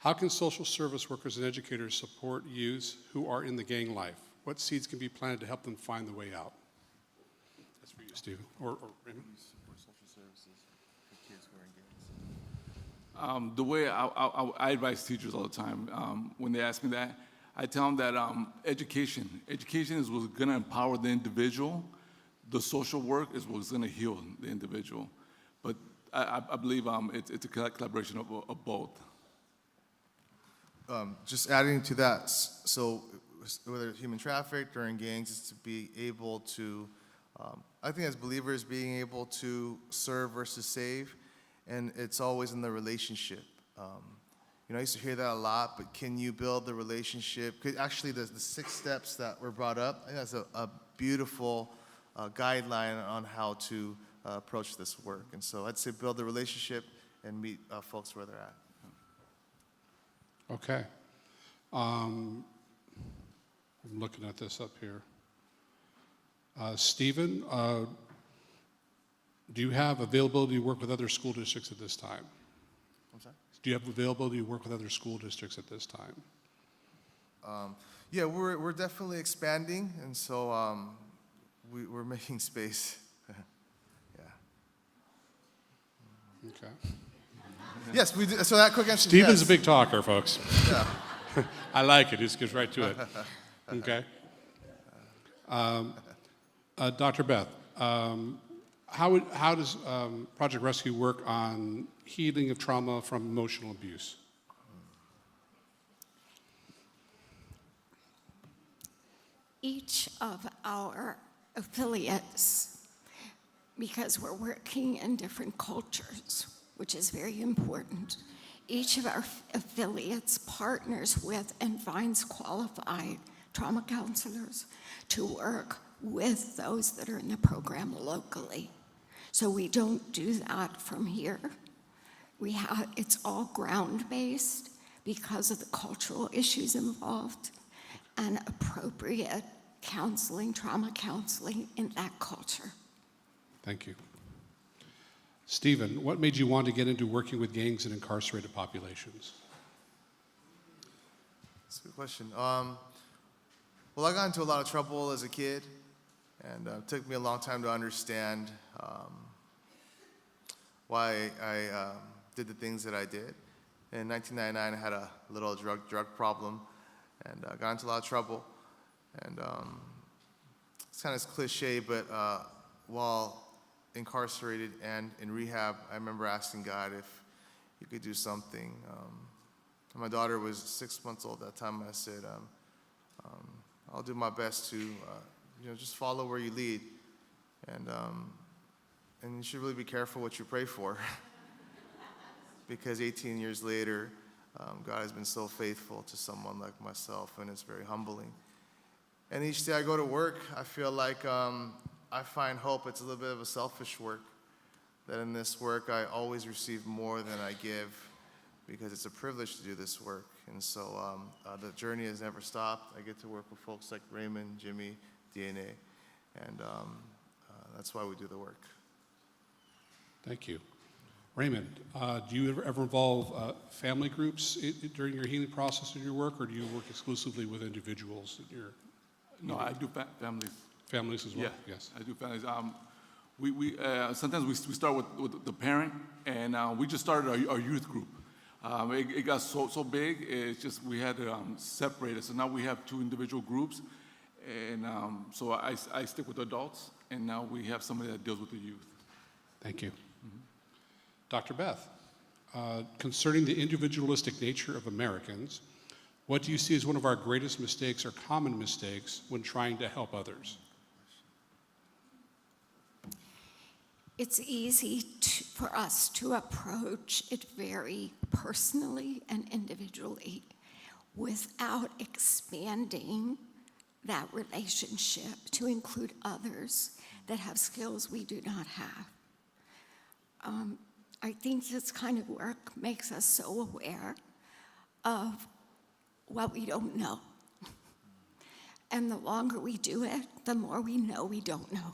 How can social service workers and educators support youths who are in the gang life? What seeds can be planted to help them find the way out? That's for you, Stephen, or Raymond. Social services for kids who are in gangs. The way I advise teachers all the time, when they ask me that, I tell them that education is what's going to empower the individual. The social work is what's going to heal the individual. But I believe it's a collaboration of both. Just adding to that, so whether it's human trafficked or in gangs, is to be able to, I think as believers, being able to serve versus save, and it's always in the relationship. I used to hear that a lot, but can you build the relationship? Actually, the 6 steps that were brought up, I think that's a beautiful guideline on how to approach this work. And so I'd say build the relationship and meet folks where they're at. Okay. I'm looking at this up here. Stephen, do you have availability to work with other school districts at this time? I'm sorry? Do you have availability to work with other school districts at this time? Yeah, we're definitely expanding, and so we're making space. Yeah. Okay. Yes, we do. So that quick answer. Stephen's yes. a big talker, folks. Yeah. I like it. He just gets right to it. Okay. Dr. Beth, how does Project Rescue work on healing of trauma from emotional abuse? Each of our affiliates, because we're working in different cultures, which is very important, each of our affiliates partners with and finds qualified trauma counselors to work with those that are in the program locally. So we don't do that from here. It's all ground-based because of the cultural issues involved and appropriate counseling, trauma counseling in that culture. Thank you. Stephen, what made you want to get into working with gangs and incarcerated populations? That's a good question. Well, I got into a lot of trouble as a kid, and it took me a long time to understand why I did the things that I did. In 1999, I had a little drug problem, and got into a lot of trouble. And it's kind of cliche, but while incarcerated and in rehab, I remember asking God if he could do something. My daughter was 6 months old at that time. I said, I'll do my best to just follow where you lead. And you should really be careful what you pray for. Because 18 years later, God has been so faithful to someone like myself, and it's very humbling. And each day I go to work, I feel like I find hope. It's a little bit of a selfish work, that in this work I always receive more than I give, because it's a privilege to do this work. And so the journey has never stopped. I get to work with folks like Raymond, Jimmy, DNA, and that's why we do the work. Thank you. Raymond, do you ever involve family groups during your healing process in your work, or do you work exclusively with individuals? No, I do families. Families as well? Yeah, Yes. I do families. We sometimes we start with the parent, and we just started our youth group. It got so big, it's just we had to separate it. So now we have 2 individual groups, and so I stick with adults, and now we have somebody that deals with the youth. Thank you. Dr. Beth, concerning the individualistic nature of Americans, what do you see as one of our greatest mistakes or common mistakes when trying to help others? It's easy for us to approach it very personally and individually without expanding that relationship to include others that have skills we do not have. I think this kind of work makes us so aware of what we don't know. And the longer we do it, the more we know we don't know.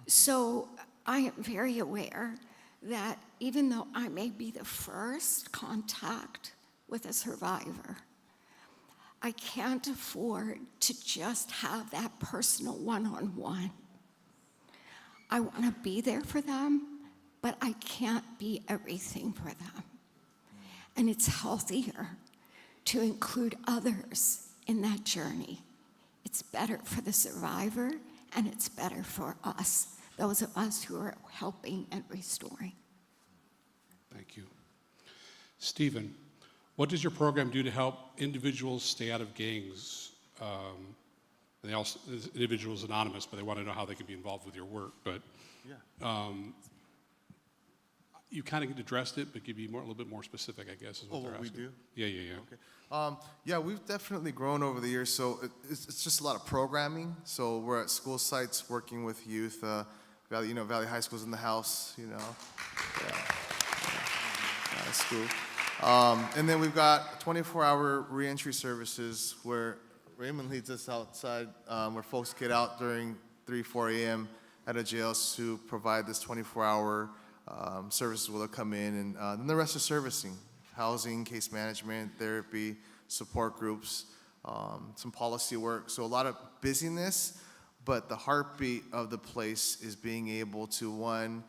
So I am very aware that even though I may be the first contact with a survivor, I can't afford to just have that personal one-on-one. I want to be there for them, but I can't be everything for them. And it's healthier to include others in that journey. It's better for the survivor, and it's better for us, those of us who are helping and restoring. Thank you. Stephen, what does your program do to help individuals stay out of gangs? And they also, individuals anonymous, but they want to know how they can be involved with your work. But you kind of addressed it, but give me a little bit more specific, I guess, is what they're asking. What we do? Yeah. Okay. Yeah, we've definitely grown over the years. So it's just a lot of programming. So we're at school sites working with youth. Valley High School's in the house. Nice school. And then we've got 24-hour reentry services where Raymond leads us outside, where folks get out during 3, 4 a.m. at a jail to provide this 24-hour services where they'll come in. And then the rest is servicing, housing, case management, therapy, support groups, some policy work. So a lot of busyness, but the heartbeat of the place is being able to, one,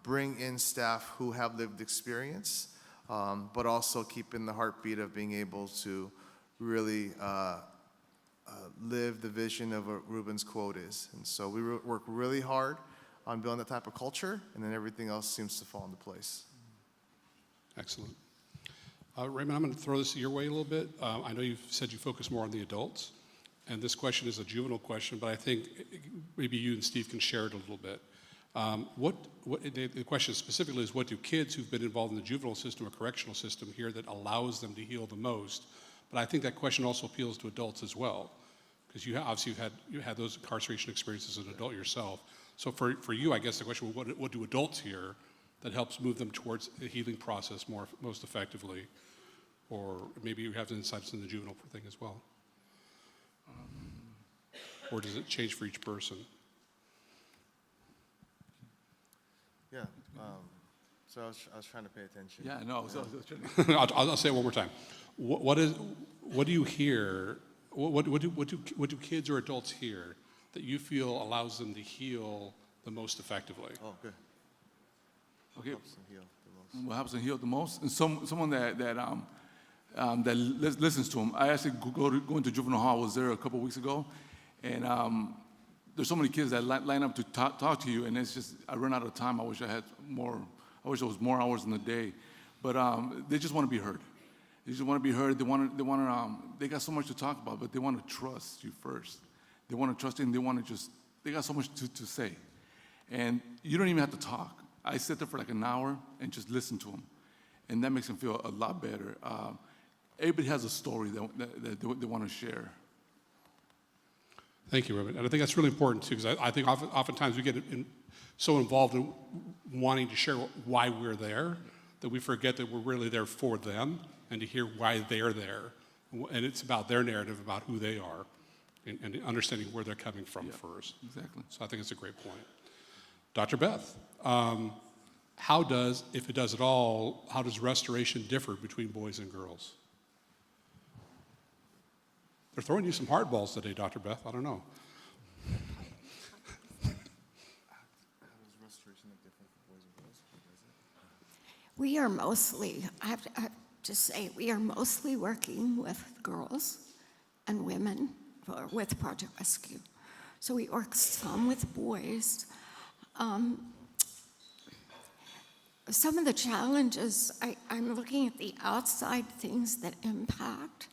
bring in staff who have lived experience, but also keep in the heartbeat of being able to really live the vision of what Ruben's quote is. And so we work really hard on building that type of culture, and then everything else seems to fall into place. Excellent. Raymond, I'm going to throw this your way a little bit. I know you've said you focus more on the adults, and this question is a juvenile question, but I think maybe you and Steve can share it a little bit. The question specifically is, what do kids who've been involved in the juvenile system or correctional system hear that allows them to heal the most? But I think that question also appeals to adults as well, because obviously you had those incarceration experiences as an adult yourself. So for you, I guess the question, what do adults hear that helps move them towards the healing process most effectively? Or maybe you have insights in the juvenile thing as well. Or does it change for each person? Yeah. So I was trying to pay attention. Yeah, no. So, I'll say it one more time. What do you hear? What do kids or adults hear that you feel allows them to heal the most effectively? Oh, good. okay. Helps them heal the most. What helps them heal the most? And someone that listens to them. I actually go into juvenile hall. I was there a couple of weeks ago, and there's so many kids that line up to talk to you, and it's just I run out of time. I wish I had more. I wish there was more hours in the day, but they just want to be heard. They just want to be heard. They got so much to talk about, but they want to trust you first. They want to trust you, and they got so much to say, and you don't even have to talk. I sit there for like an hour and just listen to them, and that makes them feel a lot better. Everybody has a story that they want to share. Thank you, Ruben. And I think that's really important too, because I think oftentimes we get so involved in wanting to share why we're there that we forget that we're really there for them and to hear why they're there. And it's about their narrative, about who they are, and understanding where they're coming from first. Exactly. So I think it's a great point. Dr. Beth, how does, if it does at all, how does restoration differ between boys and girls? They're throwing you some hardballs today, Dr. Beth. I don't know. How does restoration look different for boys and girls? We are mostly, I have to say, we are mostly working with girls and women with Project Rescue. So we work some with boys. Some of the challenges, I'm looking at the outside things that impact.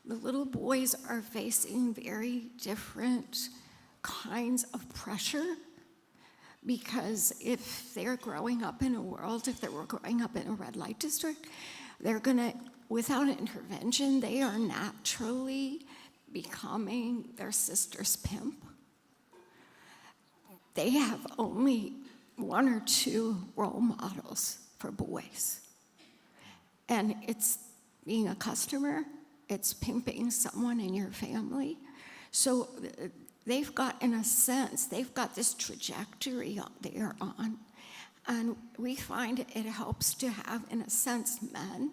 The little boys are facing very different kinds of pressure, because if they're growing up in a world, if they were growing up in a red light district, they're gonna, without intervention, they are naturally becoming their sister's pimp. They have only 1 or 2 role models for boys. And it's being a customer, it's pimping someone in your family. So they've got, in a sense, they've got this trajectory they are on. And we find it helps to have, in a sense, men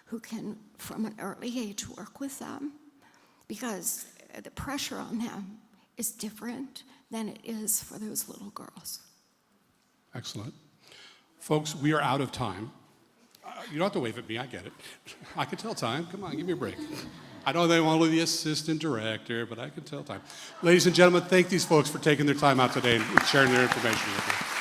who can, from an early age, work with them, because the pressure on them is different than it is for those little girls. Excellent. Folks, we are out of time. You don't have to wave at me, I get it. I can tell time. Come on, give me a break. I know they want to be the assistant director, but I can tell time. Ladies and gentlemen, thank these folks for taking their time out today and sharing their information with me.